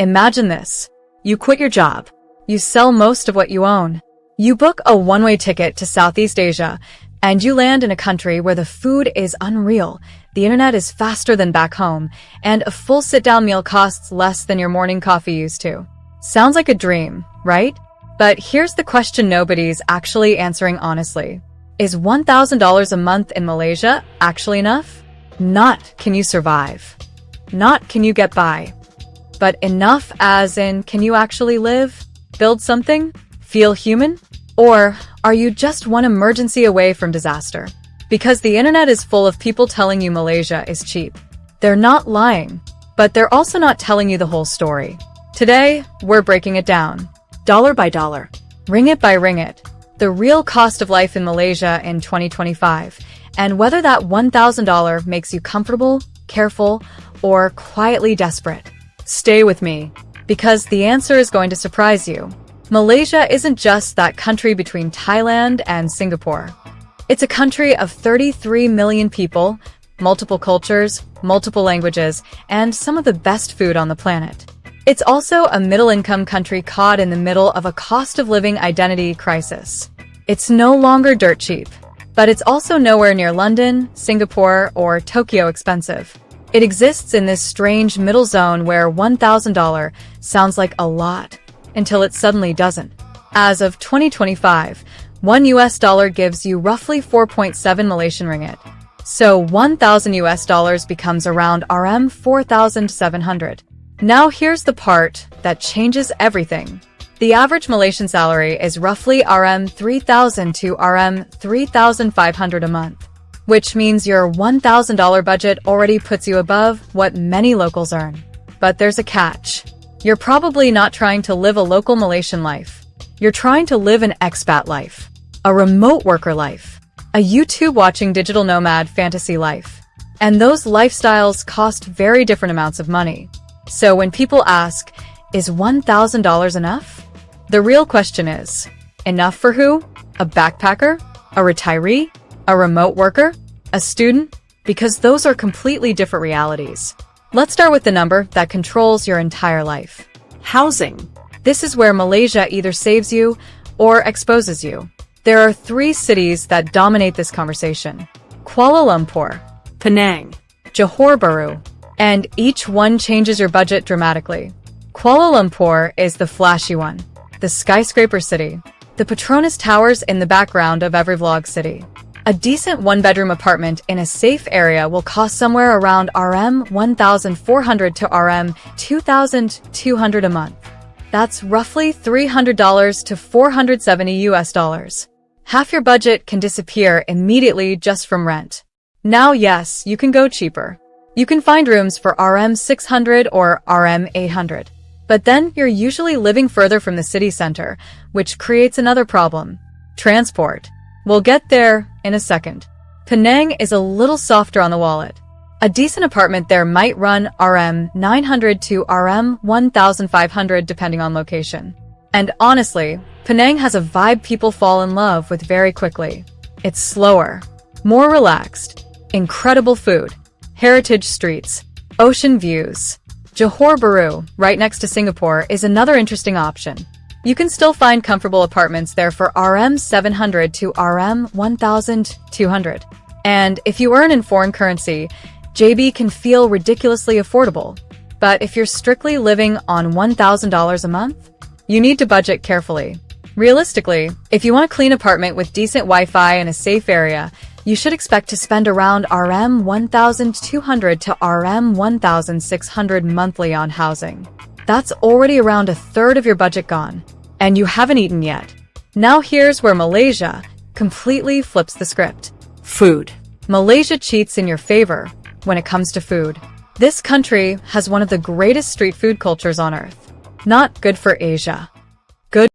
Imagine this. You quit your job. You sell most of what you own. You book a one-way ticket to Southeast Asia, and you land in a country where the food is unreal, the internet is faster than back home, and a full sit-down meal costs less than your morning coffee used to. Sounds like a dream, right? But here's the question nobody's actually answering honestly. Is $1,000 a month in Malaysia actually enough? Not can you survive. Not can you get by. But enough as in can you actually live? Build something? Feel human? Or are you just one emergency away from disaster? Because the internet is full of people telling you Malaysia is cheap. They're not lying, but they're also not telling you the whole story. Today, we're breaking it down. Dollar by dollar. Ringgit by ringgit. The real cost of life in Malaysia in 2025, and whether that $1,000 makes you comfortable, careful, or quietly desperate. Stay with me, because the answer is going to surprise you. Malaysia isn't just that country between Thailand and Singapore. It's a country of 33 million people, multiple cultures, multiple languages, and some of the best food on the planet. It's also a middle-income country caught in the middle of a cost-of-living identity crisis. It's no longer dirt cheap, but it's also nowhere near London, Singapore, or Tokyo expensive. It exists in this strange middle zone where $1,000 sounds like a lot, until it suddenly doesn't. As of 2025, $1 gives you roughly 4.7 Malaysian ringgit. So 1,000 US becomes around RM 4,700. Now here's the part that changes everything. The average Malaysian salary is roughly RM 3,000 to RM 3,500 a month, which means your $1,000 budget already puts you above what many locals earn. But there's a catch. You're probably not trying to live a local Malaysian life. You're trying to live an expat life, a remote worker life, a YouTube-watching digital nomad fantasy life. And those lifestyles cost very different amounts of money. So when people ask, is $1,000 enough? The real question is, enough for who? A backpacker? A retiree? A remote worker? A student? Because those are completely different realities. Let's start with the number that controls your entire life. Housing. This is where Malaysia either saves you or exposes you. There are 3 cities that dominate this conversation: Kuala Lumpur, Penang, Johor Bahru, and each one changes your budget dramatically. Kuala Lumpur is the flashy one, the skyscraper city, the Petronas Towers in the background of every vlog city. A decent one-bedroom apartment in a safe area will cost somewhere around RM 1,400 to RM 2,200 a month. That's roughly $300 to 470 US. Half your budget can disappear immediately just from rent. Now, yes, you can go cheaper. You can find rooms for RM 600 or RM 800. But then you're usually living further from the city center, which creates another problem: transport. We'll get there in a second. Penang is a little softer on the wallet. A decent apartment there might run RM 900 to RM 1,500 depending on location. And honestly, Penang has a vibe people fall in love with very quickly. It's slower, more relaxed, incredible food, heritage streets, ocean views. Johor Bahru, right next to Singapore, is another interesting option. You can still find comfortable apartments there for RM 700 to RM 1,200. And if you earn in foreign currency, JB can feel ridiculously affordable. But if you're strictly living on $1,000 a month, you need to budget carefully. Realistically, if you want a clean apartment with decent Wi-Fi and a safe area, you should expect to spend around RM 1,200 to RM 1,600 monthly on housing. That's already around a third of your budget gone, and you haven't eaten yet. Now here's where Malaysia completely flips the script. Food. Malaysia cheats in your favor when it comes to food. This country has one of the greatest street food cultures on earth. Not good for Asia. Good.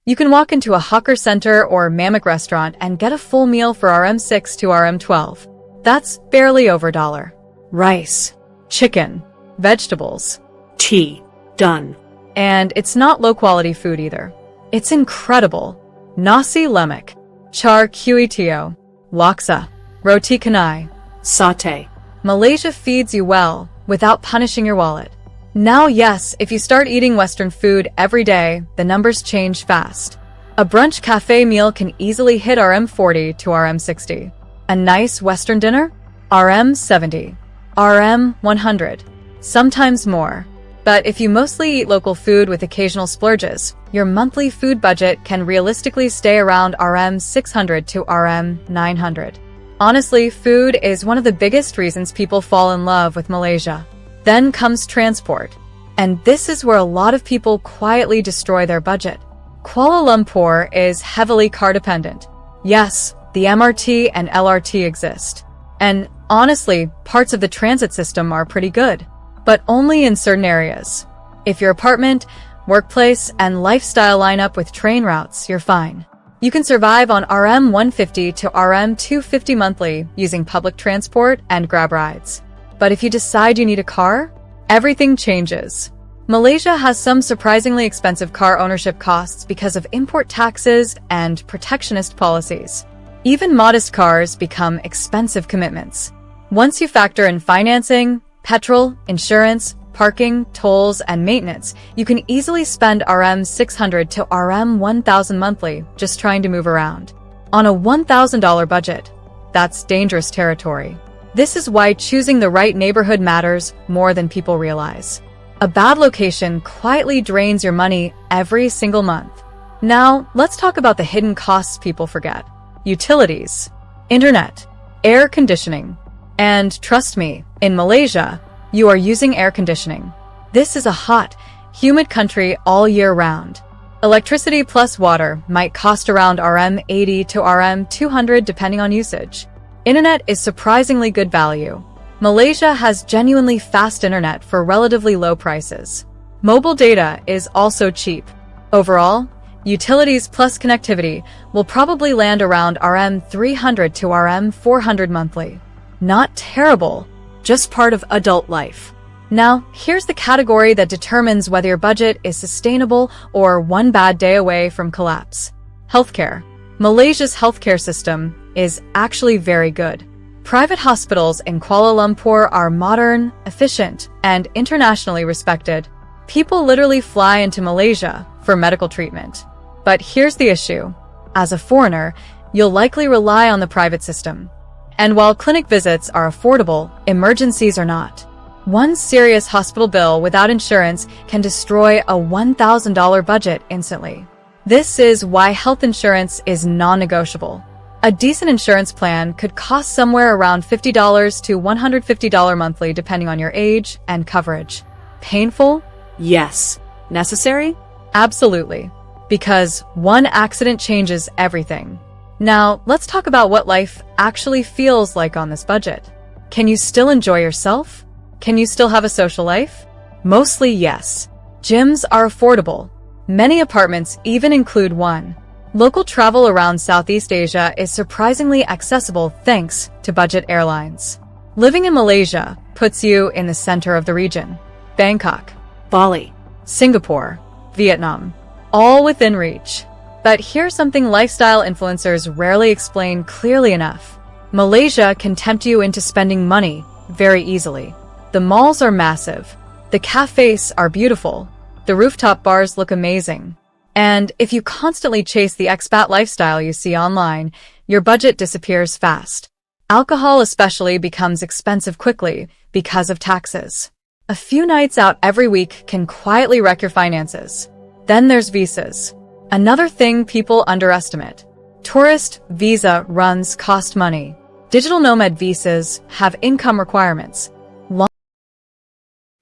You can walk into a hawker center or mamak restaurant and get a full meal for RM 6 to RM 12. That's barely over $1. Rice, chicken, vegetables, tea, done. And it's not low-quality food either. It's incredible. Nasi lemak, char kuih tio, laksa, roti canai, satay. Malaysia feeds you well without punishing your wallet. Now, yes, if you start eating Western food every day, the numbers change fast. A brunch cafe meal can easily hit RM40 to RM60. A nice Western dinner? RM70. RM100. Sometimes more. But if you mostly eat local food with occasional splurges, your monthly food budget can realistically stay around RM600 to RM900. Honestly, food is one of the biggest reasons people fall in love with Malaysia. Then comes transport. And this is where a lot of people quietly destroy their budget. Kuala Lumpur is heavily car dependent. Yes, the MRT and LRT exist. And honestly, parts of the transit system are pretty good. But only in certain areas. If your apartment, workplace, and lifestyle line up with train routes, you're fine. You can survive on RM150 to RM250 monthly using public transport and Grab rides. But if you decide you need a car, everything changes. Malaysia has some surprisingly expensive car ownership costs because of import taxes and protectionist policies. Even modest cars become expensive commitments. Once you factor in financing, petrol, insurance, parking, tolls, and maintenance, you can easily spend RM600 to RM1000 monthly just trying to move around. On a $1,000 budget, that's dangerous territory. This is why choosing the right neighborhood matters more than people realize. A bad location quietly drains your money every single month. Now, let's talk about the hidden costs people forget. Utilities, internet, air conditioning. And trust me, in Malaysia, you are using air conditioning. This is a hot, humid country all year round. Electricity plus water might cost around RM80 to RM200 depending on usage. Internet is surprisingly good value. Malaysia has genuinely fast internet for relatively low prices. Mobile data is also cheap. Overall, utilities plus connectivity will probably land around RM300 to RM400 monthly. Not terrible, just part of adult life. Now, here's the category that determines whether your budget is sustainable or one bad day away from collapse. Healthcare. Malaysia's healthcare system is actually very good. Private hospitals in Kuala Lumpur are modern, efficient, and internationally respected. People literally fly into Malaysia for medical treatment. But here's the issue. As a foreigner, you'll likely rely on the private system. And while clinic visits are affordable, emergencies are not. One serious hospital bill without insurance can destroy a $1,000 budget instantly. This is why health insurance is non-negotiable. A decent insurance plan could cost somewhere around $50 to $150 monthly depending on your age and coverage. Painful? Yes. Necessary? Absolutely. Because one accident changes everything. Now, let's talk about what life actually feels like on this budget. Can you still enjoy yourself? Can you still have a social life? Mostly yes. Gyms are affordable. Many apartments even include one. Local travel around Southeast Asia is surprisingly accessible thanks to budget airlines. Living in Malaysia puts you in the center of the region. Bangkok, Bali, Singapore, Vietnam, all within reach. But here's something lifestyle influencers rarely explain clearly enough. Malaysia can tempt you into spending money very easily. The malls are massive. The cafes are beautiful. The rooftop bars look amazing. And if you constantly chase the expat lifestyle you see online, your budget disappears fast. Alcohol especially becomes expensive quickly because of taxes. A few nights out every week can quietly wreck your finances. Then there's visas. Another thing people underestimate. Tourist visa runs cost money. Digital nomad visas have income requirements.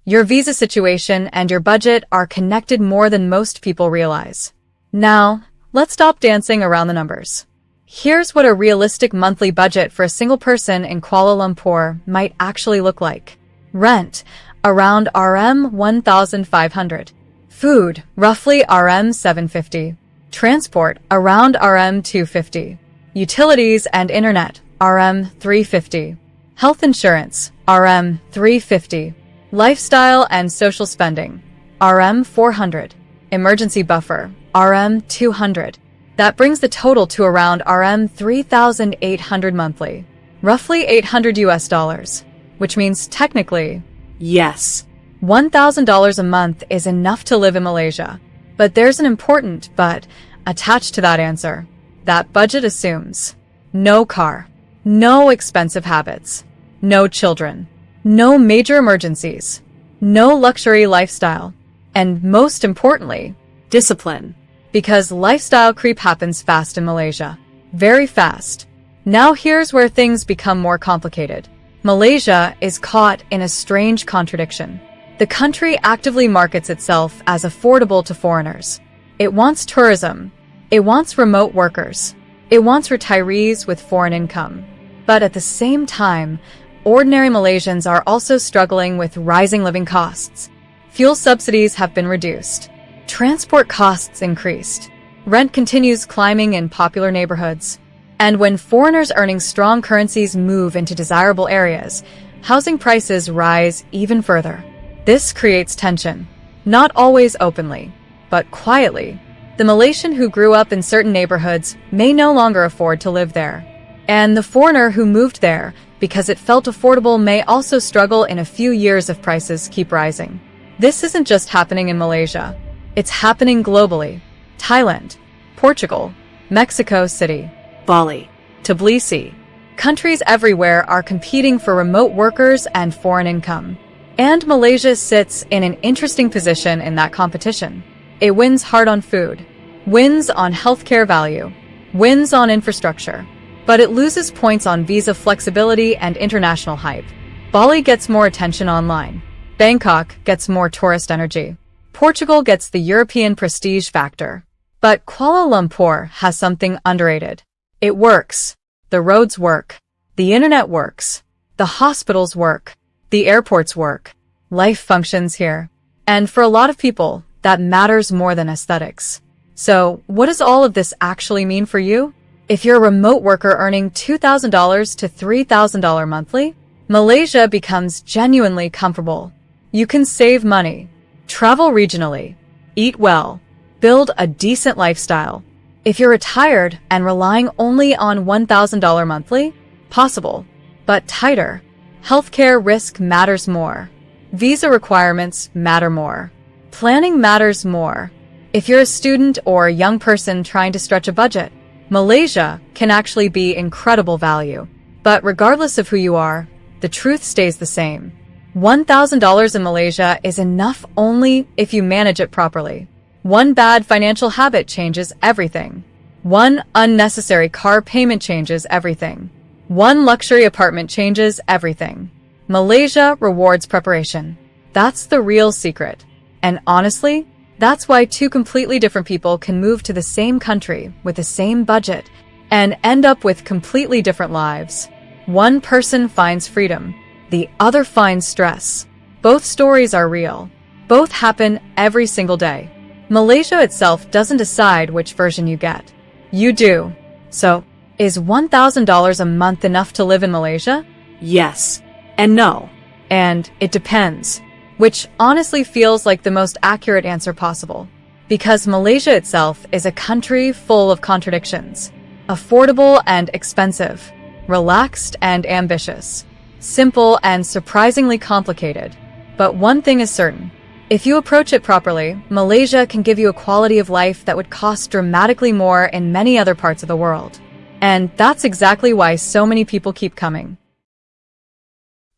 Your visa situation and your budget are connected more than most people realize. Now, let's stop dancing around the numbers. Here's what a realistic monthly budget for a single person in Kuala Lumpur might actually look like. Rent, around RM 1,500. Food, roughly RM 750. Transport, around RM 250. Utilities and internet, RM 350. Health insurance, RM 350. Lifestyle and social spending, RM 400. Emergency buffer, RM 200. That brings the total to around RM 3,800 monthly. Roughly $800 US, which means technically, yes, $1,000 a month is enough to live in Malaysia. But there's an important but attached to that answer. That budget assumes no car, no expensive habits, no children, no major emergencies, no luxury lifestyle, and most importantly, discipline. Because lifestyle creep happens fast in Malaysia. Very fast. Now here's where things become more complicated. Malaysia is caught in a strange contradiction. The country actively markets itself as affordable to foreigners. It wants tourism. It wants remote workers. It wants retirees with foreign income. But at the same time, ordinary Malaysians are also struggling with rising living costs. Fuel subsidies have been reduced. Transport costs increased. Rent continues climbing in popular neighborhoods. And when foreigners earning strong currencies move into desirable areas, housing prices rise even further. This creates tension. Not always openly, but quietly. The Malaysian who grew up in certain neighborhoods may no longer afford to live there. And the foreigner who moved there because it felt affordable may also struggle in a few years if prices keep rising. This isn't just happening in Malaysia. It's happening globally. Thailand, Portugal, Mexico City, Bali, Tbilisi. Countries everywhere are competing for remote workers and foreign income. And Malaysia sits in an interesting position in that competition. It wins hard on food, wins on healthcare value, wins on infrastructure, but it loses points on visa flexibility and international hype. Bali gets more attention online. Bangkok gets more tourist energy. Portugal gets the European prestige factor. But Kuala Lumpur has something underrated. It works. The roads work. The internet works. The hospitals work. The airports work. Life functions here. And for a lot of people, that matters more than aesthetics. So, what does all of this actually mean for you? If you're a remote worker earning $2,000 to $3,000 monthly, Malaysia becomes genuinely comfortable. You can save money, travel regionally, eat well, build a decent lifestyle. If you're retired and relying only on $1,000 monthly, possible, but tighter. Healthcare risk matters more. Visa requirements matter more. Planning matters more. If you're a student or a young person trying to stretch a budget, Malaysia can actually be incredible value. But regardless of who you are, the truth stays the same. $1,000 in Malaysia is enough only if you manage it properly. One bad financial habit changes everything. One unnecessary car payment changes everything. One luxury apartment changes everything. Malaysia rewards preparation. That's the real secret. And honestly, that's why two completely different people can move to the same country with the same budget and end up with completely different lives. One person finds freedom. The other finds stress. Both stories are real. Both happen every single day. Malaysia itself doesn't decide which version you get. You do. So, is $1,000 a month enough to live in Malaysia? Yes. And no. And it depends. Which honestly feels like the most accurate answer possible. Because Malaysia itself is a country full of contradictions. Affordable and expensive. Relaxed and ambitious. Simple and surprisingly complicated. But one thing is certain. If you approach it properly, Malaysia can give you a quality of life that would cost dramatically more in many other parts of the world. And that's exactly why so many people keep coming.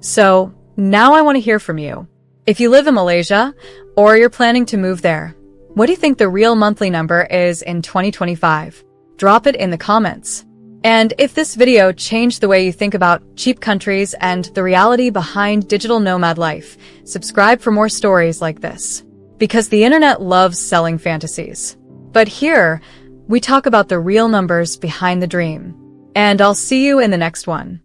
So, now I want to hear from you. If you live in Malaysia, or you're planning to move there, what do you think the real monthly number is in 2025? Drop it in the comments. And if this video changed the way you think about cheap countries and the reality behind digital nomad life, subscribe for more stories like this. Because the internet loves selling fantasies. But here, we talk about the real numbers behind the dream. And I'll see you in the next one.